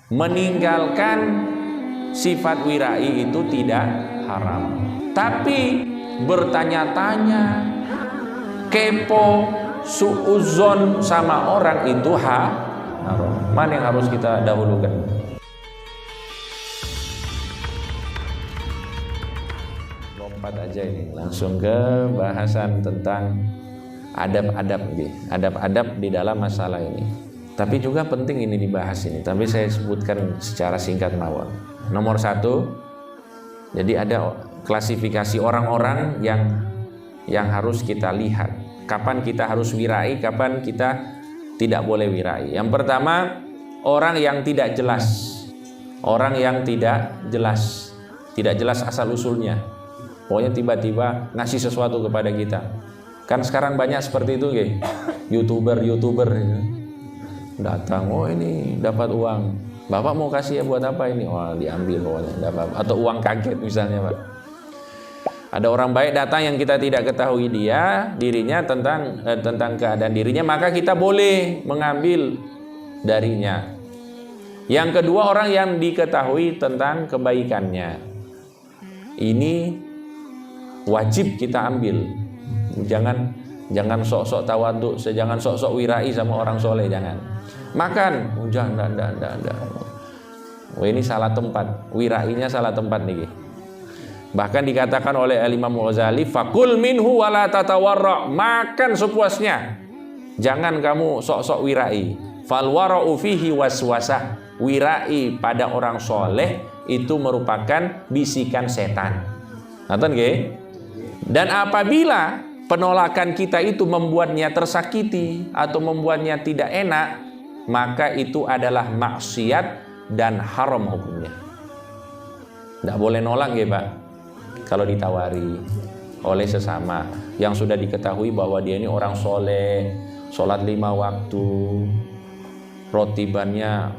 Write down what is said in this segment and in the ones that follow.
meninggalkan sifat wirai itu tidak haram. Tapi bertanya-tanya, kepo, suuzon sama orang itu haram. Mana yang harus kita dahulukan? Lompat aja ini, langsung ke bahasan tentang adab-adab di dalam masalah ini. Tapi juga penting ini dibahas ini. Tapi saya sebutkan secara singkat mawon. Nomor 1, jadi ada klasifikasi orang-orang yang harus kita lihat. Kapan kita harus wirai, kapan kita tidak boleh wirai. Yang pertama, orang yang tidak jelas. Orang yang tidak jelas asal usulnya. Pokoknya tiba-tiba ngasih sesuatu kepada kita. Kan sekarang banyak seperti itu, YouTuber datang, oh ini dapat uang, Bapak mau kasih ya buat apa ini? Oh diambil pokoknya, dapat. Atau uang kaget misalnya, Pak. Ada orang baik datang yang kita tidak ketahui dirinya tentang keadaan dirinya, maka kita boleh mengambil darinya. Yang kedua, orang yang diketahui tentang kebaikannya, ini wajib kita ambil. Jangan sok-sok tawaduk, jangan sok-sok wirai sama orang soleh, jangan. Makan, jangan, enggak. Oh, ini salah tempat, wirainya salah tempat nih. Bahkan dikatakan oleh Imam Ghazali, fakul minhu wala tatawarra, makan sepuasnya, jangan kamu sok-sok wirai. Fal wara'u fihi waswasah, wirai pada orang soleh itu merupakan bisikan setan. Nonton nggih? Dan apabila penolakan kita itu membuatnya tersakiti atau membuatnya tidak enak, maka itu adalah maksiat dan haram hukumnya. Tidak boleh nolak ya Pak. Kalau ditawari oleh sesama yang sudah diketahui bahwa dia ini orang soleh, sholat 5 waktu, rotibannya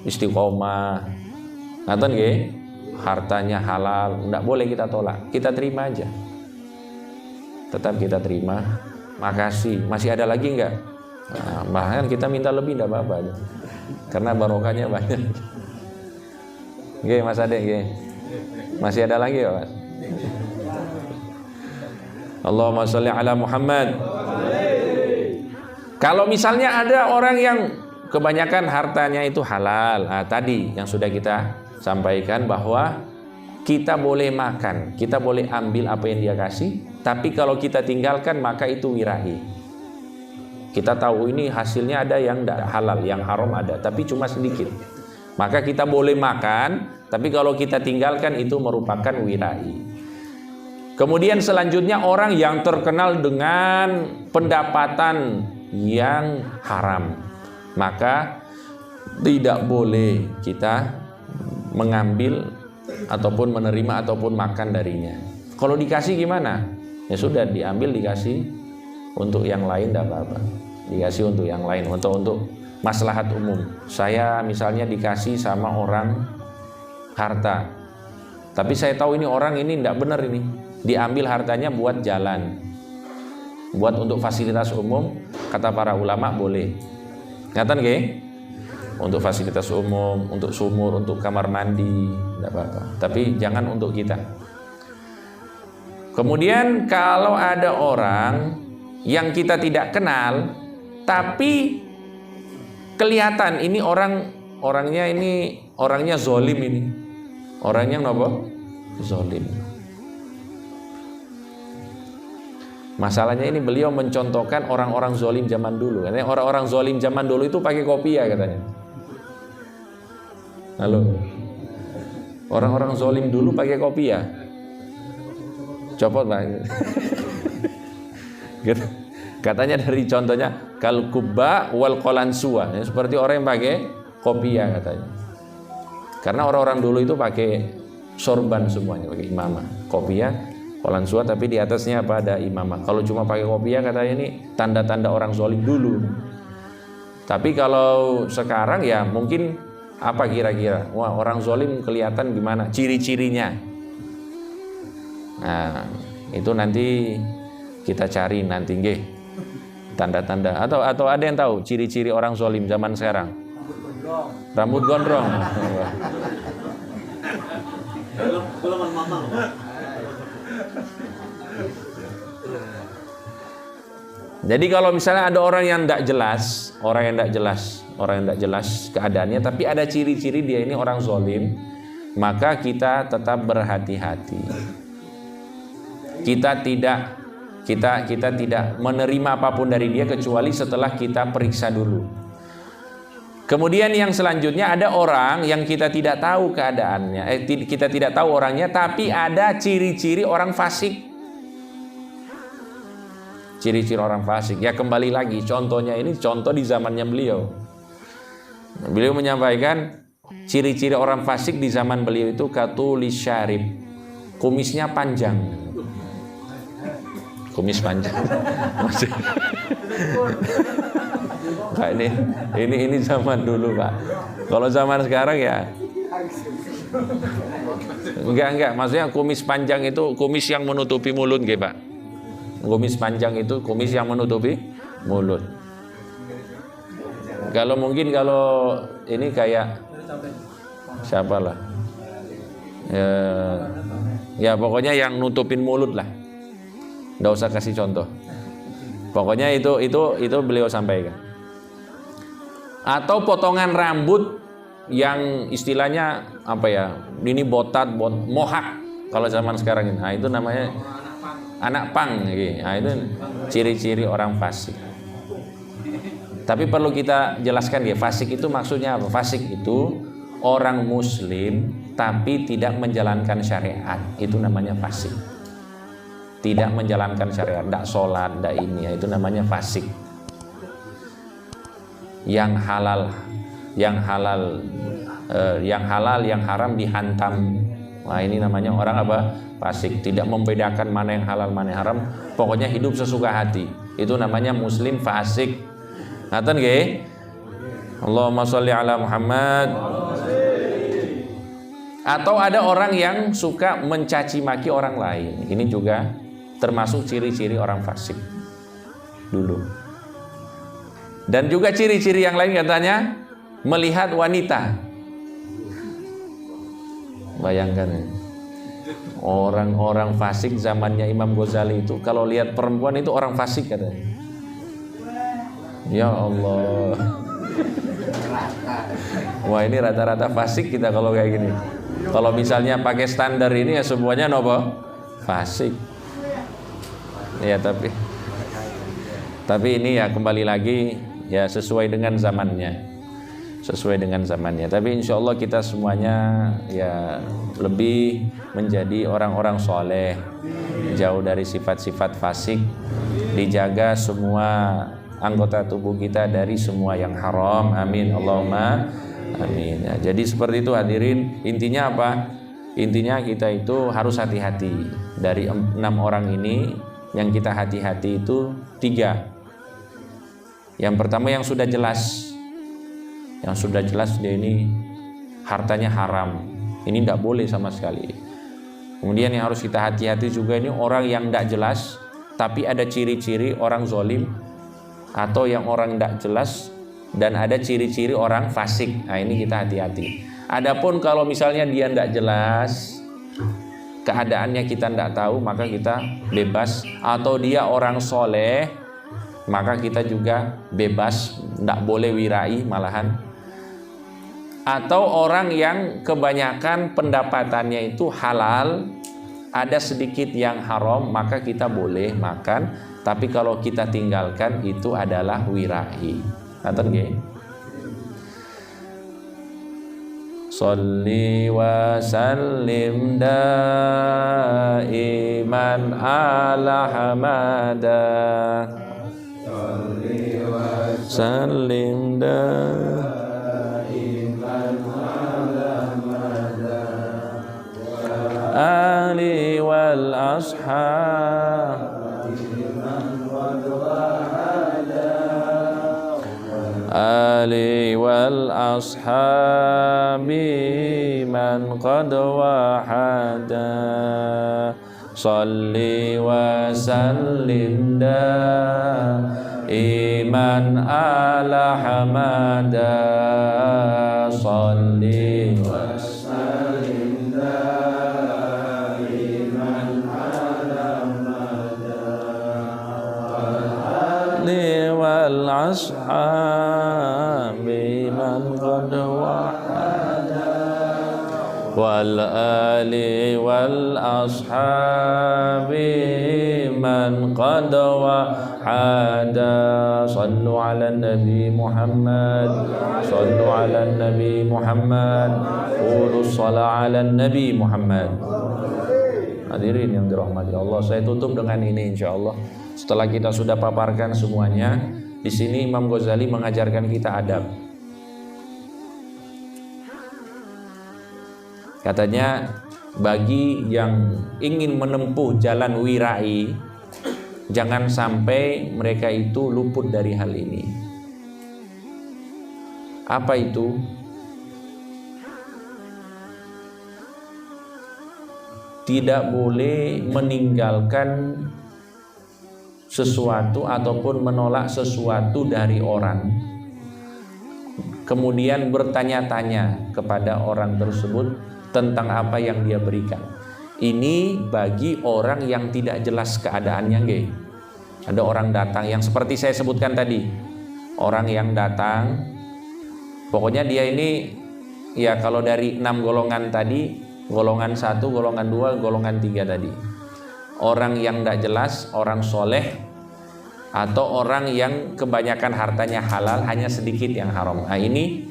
istiqomah, nonton nggih? Hartanya halal, tidak boleh kita tolak, kita terima aja. Tetap kita terima. Makasih, masih ada lagi enggak? Nah, bahkan kita minta lebih tidak apa-apa, karena barokahnya banyak. Oke, Mas Ade, masih ada lagi ya Mas? Allahumma sholli ala Muhammad. Kalau misalnya ada orang yang kebanyakan hartanya itu halal, tadi yang sudah kita sampaikan bahwa kita boleh makan, kita boleh ambil apa yang dia kasih, tapi kalau kita tinggalkan maka itu wirai. Kita tahu ini hasilnya ada yang tidak halal, yang haram ada, tapi cuma sedikit. Maka kita boleh makan, tapi kalau kita tinggalkan itu merupakan wirai. Kemudian selanjutnya orang yang terkenal dengan pendapatan yang haram, maka tidak boleh kita mengambil ataupun menerima ataupun makan darinya. Kalau dikasih gimana? Ya sudah, diambil, dikasih untuk yang lain, tidak apa-apa. Dikasih untuk yang lain, untuk maslahat umum. Saya misalnya dikasih sama orang harta, tapi saya tahu ini orang ini tidak benar, ini diambil hartanya buat jalan, buat untuk fasilitas umum, kata para ulama boleh. Ngatan nggih? Untuk fasilitas umum, untuk sumur, untuk kamar mandi, tidak apa-apa. Tapi jangan untuk kita. Kemudian kalau ada orang yang kita tidak kenal, tapi kelihatan ini orangnya zolim ini, orangnya nopo zolim. Masalahnya ini beliau mencontohkan orang-orang zolim zaman dulu. Katanya orang-orang zolim zaman dulu itu pakai kopiah katanya. Halo, orang-orang zolim dulu pakai kopiah. Copot Pak. Katanya dari contohnya kal kubba wal qalansua, ya, seperti orang yang pakai kopiah katanya. Karena orang-orang dulu itu pakai sorban semuanya, pakai imamah, kopiah, qalansua, tapi di atasnya apa ada imamah. Kalau cuma pakai kopiah katanya ini tanda-tanda orang zolim dulu. Tapi kalau sekarang ya mungkin apa kira-kira? Wah, orang zolim kelihatan gimana? Ciri-cirinya. Nah, itu nanti kita cari nanti nggih. Tanda-tanda atau ada yang tahu ciri-ciri orang zolim zaman sekarang? Rambut gondrong. Jadi kalau misalnya ada orang yang tidak jelas, orang yang tidak jelas keadaannya, tapi ada ciri-ciri dia ini orang zalim, maka kita tetap berhati-hati. Kita tidak menerima apapun dari dia kecuali setelah kita periksa dulu. Kemudian yang selanjutnya ada orang yang kita tidak tahu keadaannya, kita tidak tahu orangnya, tapi ada ciri-ciri orang fasik. Ciri-ciri orang fasik. Ya kembali lagi, contohnya ini contoh di zamannya beliau. Beliau menyampaikan ciri-ciri orang fasik di zaman beliau itu katulis syarib, kumisnya panjang. Kumis panjang. Pak, ini zaman dulu, Pak. Kalau zaman sekarang ya enggak, maksudnya kumis panjang itu kumis yang menutupi mulut, nggih, Pak. Kumis panjang itu kumis yang menutupi mulut. Kalau mungkin kalau ini kayak siapalah, ya pokoknya yang nutupin mulut lah. Nggak usah kasih contoh. Pokoknya itu beliau sampaikan. Atau potongan rambut yang istilahnya apa ya? Ini mohak kalau zaman sekarang ini. Nah, itu namanya anak pang, nah, itu ciri-ciri orang fasik. Tapi perlu kita jelaskan ya, fasik itu maksudnya apa? Fasik itu orang muslim tapi tidak menjalankan syariat, itu namanya fasik. Tidak menjalankan syariat, tidak sholat, tidak ini, ya, itu namanya fasik. Yang halal, yang haram dihantam. Nah, ini namanya orang apa? Fasik. Tidak membedakan mana yang halal, mana yang haram. Pokoknya hidup sesuka hati. Itu namanya muslim fasik. Ngaten nggih? Allahumma sholli ala Muhammad. Atau ada orang yang suka mencaci maki orang lain. Ini juga termasuk ciri-ciri orang fasik dulu. Dan juga ciri-ciri yang lain katanya melihat wanita. Bayangkan ya. Orang-orang fasik zamannya Imam Ghazali itu kalau lihat perempuan itu orang fasik katanya. Ya Allah. Wah, ini rata-rata fasik kita kalau kayak gini. Kalau misalnya pakai standar ini ya semuanya nopo? Fasik. Ya tapi ini ya kembali lagi ya sesuai dengan zamannya. Tapi insya Allah kita semuanya ya lebih menjadi orang-orang soleh, jauh dari sifat-sifat fasik, dijaga semua anggota tubuh kita dari semua yang haram. Amin Allahumma amin. Ya, jadi seperti itu hadirin. Intinya apa? Intinya kita itu harus hati-hati. Dari 6 orang ini yang kita hati-hati itu 3. Yang pertama yang sudah jelas dia ini hartanya haram, ini tidak boleh sama sekali. Kemudian yang harus kita hati-hati juga ini orang yang tidak jelas tapi ada ciri-ciri orang zalim, atau yang orang tidak jelas dan ada ciri-ciri orang fasik. Nah, ini kita hati-hati. Adapun kalau misalnya dia tidak jelas, keadaannya kita tidak tahu, maka kita bebas. Atau dia orang soleh, maka kita juga bebas, tidak boleh wirai malahan. Atau orang yang kebanyakan pendapatannya itu halal, ada sedikit yang haram, maka kita boleh makan. Tapi kalau kita tinggalkan itu adalah wirai. Ngaten nggih? Sholli wa sallim daiman ala hamada. Sholli wa sallim daiman ala hamada. Ali wal ashab Ali wal ashabi man qad wahada. Salli wa sallim iman ala hamada. salli wal ashabi man qad wahada wal ali wal ashabi man qad wahada sallu ala nabi Muhammad sallu ala nabi Muhammad qulu shala ala nabi Muhammad. Hadirin yang dirahmati Allah, saya tutup dengan ini insyaallah. Setelah kita sudah paparkan semuanya, di sini Imam Ghazali mengajarkan kita adab. Katanya bagi yang ingin menempuh jalan wirai, jangan sampai mereka itu luput dari hal ini. Apa itu? Tidak boleh meninggalkan sesuatu ataupun menolak sesuatu dari orang, kemudian bertanya-tanya kepada orang tersebut tentang apa yang dia berikan. Ini bagi orang yang tidak jelas keadaannya, nggih. Ada orang datang yang seperti saya sebutkan tadi, orang yang datang, pokoknya dia ini ya kalau dari 6 golongan tadi, golongan 1, golongan 2, golongan 3 tadi. Orang yang tidak jelas, orang soleh, atau orang yang kebanyakan hartanya halal, hanya sedikit yang haram. Nah ini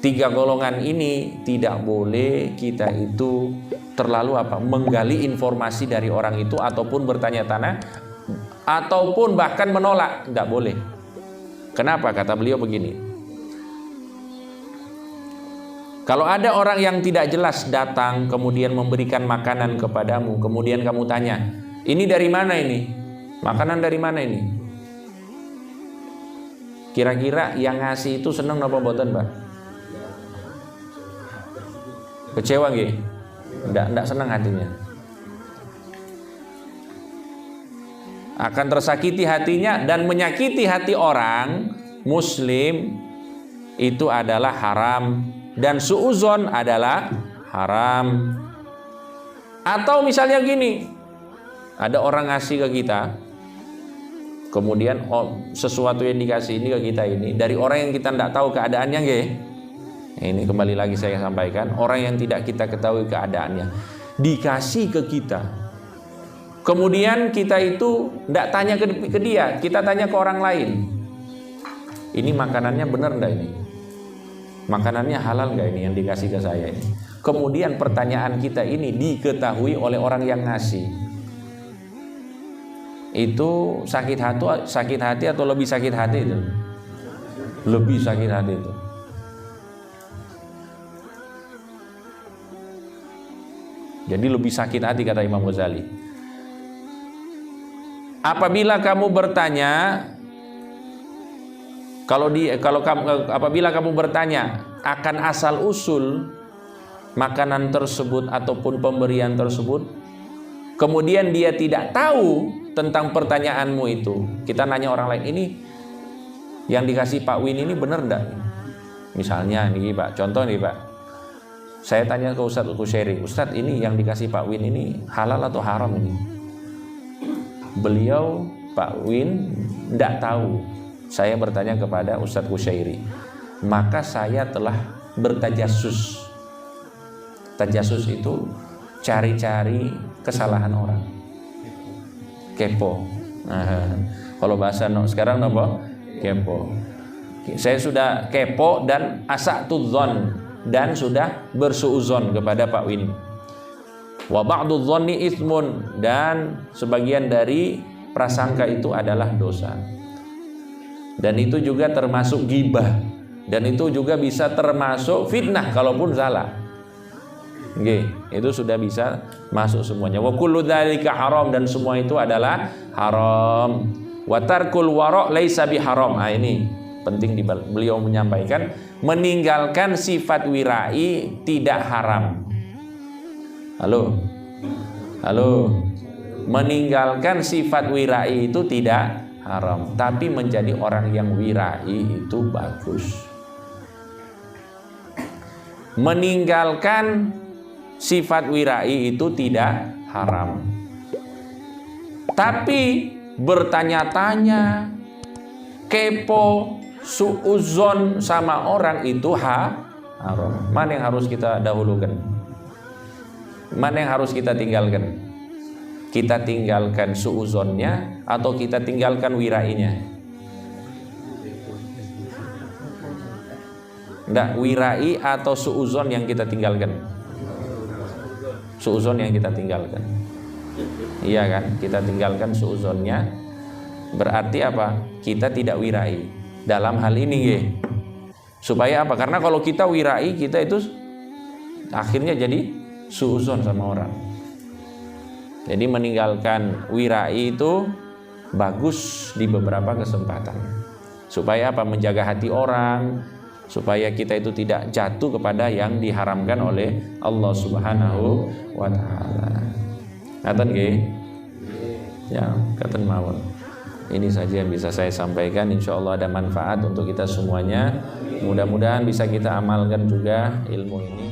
3 golongan ini tidak boleh kita itu terlalu menggali informasi dari orang itu, ataupun bertanya-tanya, ataupun bahkan menolak, tidak boleh. Kenapa? Kata beliau begini. Kalau ada orang yang tidak jelas datang kemudian memberikan makanan kepadamu, kemudian kamu tanya, ini dari mana ini? Makanan dari mana ini? Kira-kira yang ngasih itu seneng apa mboten, Pak? Kecewa nggih? Ndak senang hatinya. Akan tersakiti hatinya dan menyakiti hati orang muslim itu adalah haram. Dan suuzon adalah haram. Atau misalnya gini, ada orang ngasih ke kita, kemudian sesuatu yang dikasih ini ke kita ini dari orang yang kita tidak tahu keadaannya, nggih. Ini kembali lagi saya sampaikan, orang yang tidak kita ketahui keadaannya dikasih ke kita, kemudian kita itu tidak tanya ke dia, kita tanya ke orang lain, ini makanannya benar enggak ini? Makanannya halal nggak ini yang dikasih ke saya ini? Kemudian pertanyaan kita ini diketahui oleh orang yang ngasih. Itu sakit hati atau lebih sakit hati itu? Lebih sakit hati itu. Jadi lebih sakit hati kata Imam Ghazali. Apabila kamu bertanya, apabila kamu bertanya akan asal usul makanan tersebut ataupun pemberian tersebut, kemudian dia tidak tahu tentang pertanyaanmu itu, kita nanya orang lain, ini yang dikasih Pak Win ini benar enggak? Misalnya nih Pak, contoh nih Pak, saya tanya ke Ustadz Kusyairi, Ustadz ini yang dikasih Pak Win ini halal atau haram ini? Beliau Pak Win enggak tahu. Saya bertanya kepada Ustadz Kusyairi, maka saya telah bertajasus. Tajasus itu cari-cari kesalahan orang, kepo. Kalau bahasa sekarang apa? Kepo. Saya sudah kepo dan asa'tudzon, dan sudah bersuuzon kepada Pak Win. Wa ba'dudzonni itsmun, dan sebagian dari prasangka itu adalah dosa. Dan itu juga termasuk ghibah, dan itu juga bisa termasuk fitnah kalaupun salah. Oke, itu sudah bisa masuk semuanya. Wa kullu dzalika haram, dan semua itu adalah haram. Wa tarkul wara' laisa biharam. Ini penting beliau menyampaikan, meninggalkan sifat wirai tidak haram. Halo. Meninggalkan sifat wirai itu tidak haram, tapi menjadi orang yang wirai itu bagus. meninggalkan sifat wirai itu tidak haram. Tapi bertanya-tanya, kepo, suuzon sama orang itu haram. Mana yang harus kita dahulukan? Mana yang harus kita tinggalkan? Kita tinggalkan suuzonnya atau kita tinggalkan wirainya? Enggak, wirai atau suuzon yang kita tinggalkan? Suuzon yang kita tinggalkan. Iya kan? Kita tinggalkan suuzonnya. Berarti apa? Kita tidak wirai dalam hal ini ya. Supaya apa? Karena kalau kita wirai, kita itu akhirnya jadi suuzon sama orang. Jadi meninggalkan wirai itu bagus di beberapa kesempatan. Supaya apa? Menjaga hati orang, supaya kita itu tidak jatuh kepada yang diharamkan oleh Allah Subhanahu wa taala. Ngaten nggih? Ya, katen mawon. Ini saja yang bisa saya sampaikan. Insya Allah ada manfaat untuk kita semuanya. Mudah-mudahan bisa kita amalkan juga ilmu ini.